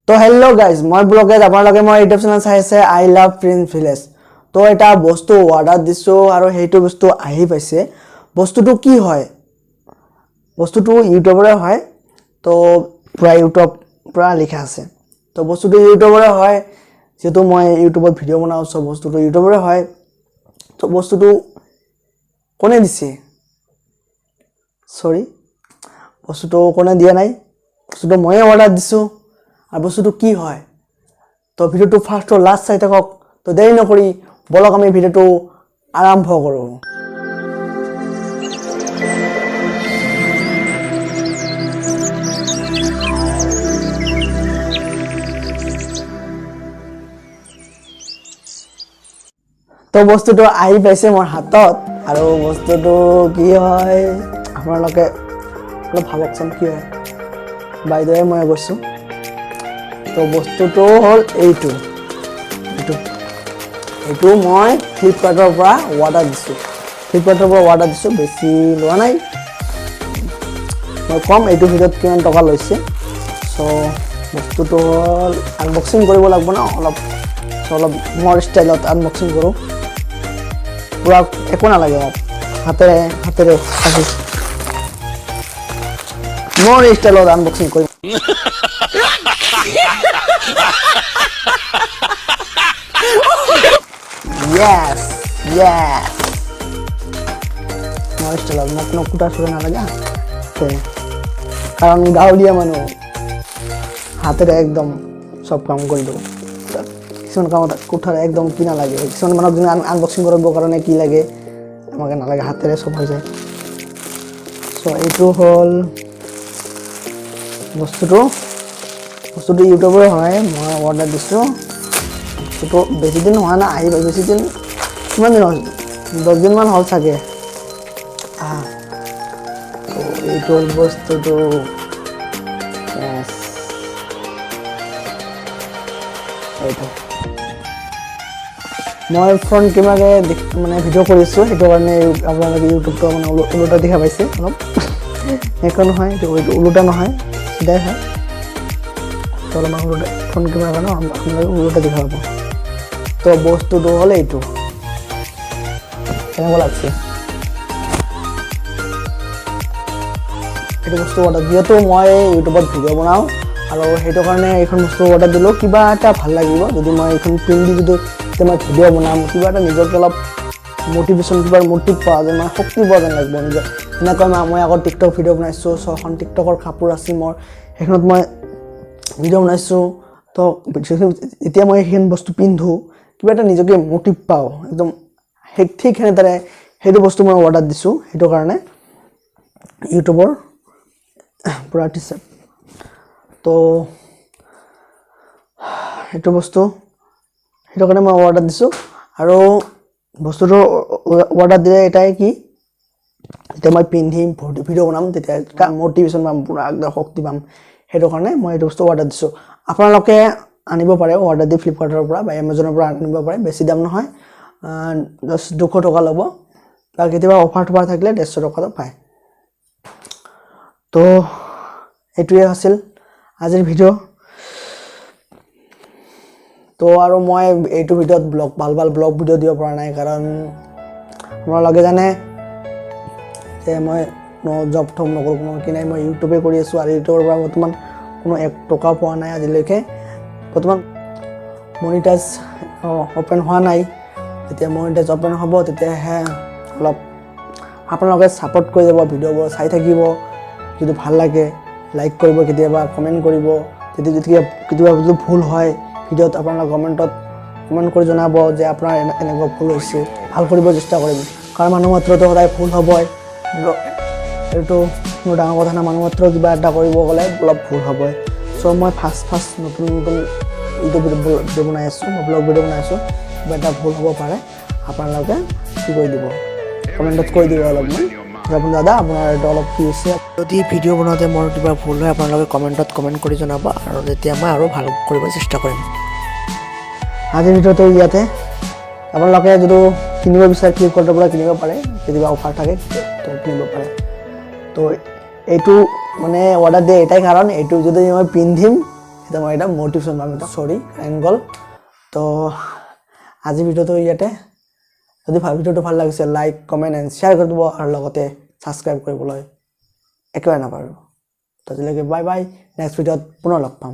তো hello' guys মই ব্লগত আপোনালোকে মই ইউটিউব চেনেল চাই আছে আই লাভ প্ৰিন্স ভিলেজ। তো এটা বস্তু অৰ্ডাৰ দিছোঁ আৰু সেইটো বস্তু আহি পাইছে। বস্তুটো কি হয়? বস্তুটো ইউটিউবৰে হয়। তো পুৰা ইউটিউব পুৰা লিখা আছে। তো বস্তুটো ইউটিউবৰে হয়, যেহেতু মই ইউটিউবত ভিডিঅ' বনাওঁ, চব বস্তুটো ইউটিউবৰে হয়। তো বস্তুটো কোনে দিছে? সৰি, বস্তুটো কোনে দিয়া নাই, বস্তুটো ময়ে অৰ্ডাৰ দিছোঁ। আৰ বস্তুটো কি হয়? তো ভিডিওটো ফাৰ্স্ট ও লাস্ট চাই থাকক। তো দেৰি নকৰি বলক আমি ভিডিওটো আৰম্ভ কৰোঁ। তো বস্তুটো আহি পাইছে মোৰ হাতত আৰু বস্তুটো কি হয় আপোনালোকে অলপ ভাবকচোন কি হয়। বাইদেৱে মই কৈছোঁ। তো বস্তুটো হ'ল এইটো মই ফ্লিপকাৰ্টৰ পৰা অৰ্ডাৰ দিছোঁ। বেছি লোৱা নাই, মই কম এইটো ভিডিঅ'ত কিমান টকা লৈছে। চ' বস্তুটো হ'ল আনবক্সিং কৰিব লাগিব ন, অলপ মোৰ ষ্টাইলত আনবক্সিং কৰোঁ। পুৰা একো নালাগে মোক, হাতেৰে মোৰ ষ্টাইলত আনবক্সিং কৰিম। Yes. মোৰ ষ্টাইলত মোক কোনো কুটা চুটা নালাগে, কাৰণ গাঁৱলীয়া মানুহ হাতেৰে একদম চব কাম কৰি দিওঁ। কিছুমান কামত কুঠাৰ একদম কি নালাগে, কিছুমান মানুহক যোনে আনবক্সিং কৰিবৰ কাৰণে কি লাগে, আমাকে নালাগে, হাতেৰে চব হৈ যায়। চ' এইটো হ'ল বস্তুটো ইউটিউবৰে হয়, মই অৰ্ডাৰ দিছোঁ। বস্তুটো বেছি দিন হোৱা নাই, আহিব বেছি দিন, কিমান দিন হ'ল, 10 দিনমান হ'ল চাগে। তো এইটো হ'ল বস্তুটো। এইটো মই ফ্ৰণ্ট কেমেৰাৰে মানে ভিডিঅ' কৰিছোঁ, সেইটো কাৰণে আপোনালোকে ইউটিউবটো মানে ওলোটা দেখা পাইছে অলপ। একো নহয়, এইটো ওলোটা নহয়, চিধাই হয়। তো অলপমান ওলোটা ফ্ৰণ্ট কেমেৰাৰ কাৰণে আপোনালোকে ওলোটা দেখা পাব। তো বস্তুটো হ'ল এইটো, কেনেকুৱা লাগছে এইটো বস্তু অৰ্ডাৰ। যিহেতু মই ইউটিউবত ভিডিঅ' বনাওঁ আৰু সেইটো কাৰণে এইখন বস্তু অৰ্ডাৰ দিলোঁ। কিবা এটা ভাল লাগিব যদি মই এইখন পিন্ধি যদি মই ভিডিঅ' বনাম, কিবা এটা নিজকে অলপ মটিভেশ্যন, কিবা মটিভ পোৱা যেন, মানে শক্তি পোৱা যেন লাগিব নিজৰ। যেনেকৈ মই আগত টিকটক ভিডিঅ' বনাইছোঁ, এখন টিকটকৰ কাপোৰ আছিল মোৰ, সেইখনত মই ভিডিঅ' বনাইছোঁ। তো এতিয়া মই সেইখন বস্তু পিন্ধোঁ, কিবা এটা নিজকে মটিভ পাওঁ একদম, ঠিক সেনেদৰে সেইটো বস্তু মই অৰ্ডাৰ দিছোঁ। সেইটো কাৰণে ইউটিউবৰ পুৰা টি চাৰ্ট। তো সেইটো বস্তু, সেইটো কাৰণে মই অৰ্ডাৰ দিছোঁ। আৰু বস্তুটো অৰ্ডাৰ দিলে এটাই কি, যেতিয়া মই পিন্ধিম ভিডিঅ' বনাম তেতিয়া এটা মটিভেশ্যন পাম, পুৰা একদম শক্তি পাম। সেইটো কাৰণে মই এইটো বস্তু অৰ্ডাৰ দিছোঁ। আপোনালোকে আনিব পাৰে অৰ্ডাৰ দি ফ্লিপকাৰ্টৰ পৰা বা এমাজনৰ পৰা আনিব পাৰে, বেছি দাম নহয়, জাষ্ট 200 টকা ল'ব, বা কেতিয়াবা অফাৰ থাকিলে 150 টকাতো পায়। তো এইটোৱে আছিল আজিৰ ভিডিঅ'। তো আৰু মই এইটো ভিডিঅ'ত ভাল ব্লগ ভিডিঅ' দিব পৰা নাই, কাৰণ আপোনালোকে জানে যে মই জব থব নকৰোঁ, কোনো কি নাই, মই ইউটিউবে কৰি আছোঁ। আৰু ইউটিউবৰ পৰা বৰ্তমান কোনো 1 টকা পোৱা নাই আজিলৈকে। বৰ্তমান মনিটাইজ অ'পেন হোৱা নাই। যেতিয়া মনিটাইজ অ'পেন হ'ব তেতিয়াহে অলপ আপোনালোকে ছাপোৰ্ট কৰি যাব, ভিডিঅ'বোৰ চাই থাকিব। যদি ভাল লাগে লাইক কৰিব, কেতিয়াবা কমেণ্ট কৰিব। কেতিয়াবা যদি ভুল হয় ভিডিঅ'ত আপোনালোকে কমেণ্ট কৰি জনাব যে আপোনাৰ এনেকুৱা ভুল হৈছে, ভাল কৰিব চেষ্টা কৰিম। কাৰণ মানুহ মাত্ৰতো সদায় ভুল হ'বই, এইটো কোনো ডাঙৰ কথা নাই। মানুহ মাত্ৰ কিবা এটা কৰিব গ'লে অলপ ভুল হ'বই। চ' মই ফাৰ্ষ্ট নতুন ইউটিউব ভিডিঅ' বনাই আছোঁ, মই ব্লগ ভিডিঅ' বনাই আছোঁ। কিবা এটা ভুল হ'ব পাৰে, আপোনালোকে কি কৰি দিব, কমেণ্টত কৈ দিব অলপমান, আপুনি দাদা আপোনাৰ এইটো অলপ কি হৈছে। যদি ভিডিঅ' বনাওঁতে মোৰ কিবা ভুল হয় আপোনালোকে কমেণ্টত কমেণ্ট কৰি জনাব, আৰু তেতিয়া মই আৰু ভাল কৰিব চেষ্টা কৰিম। আজিৰ ভিডিঅ'টো ইয়াতে। আপোনালোকে যদি কিনিব বিচাৰে ফ্লিপকাৰ্টৰ পৰা কিনিব পাৰে, কেতিয়াবা অফাৰ থাকে তো কিনিব পাৰে। তো এইটো মানে অৰ্ডাৰ দিয়ে এটাই কাৰণ, এইটো যদি মই পিন্ধিম এটা মই এটা মটিভেশ্যন পাম এটা সৰি এংগল তো আজি ভিডিঅ'টো ইয়াতে যদি ভিডিঅ'টো ভাল লাগিছে লাইক কমেণ্ট এণ্ড শ্বেয়াৰ কৰি দিব আৰু লগতে ছাবস্ক্ৰাইব কৰিবলৈ একেবাৰে নাপাহৰিব তো আজিলৈকে বাই বাই নেক্সট ভিডিঅ'ত পুনৰ লগ পাম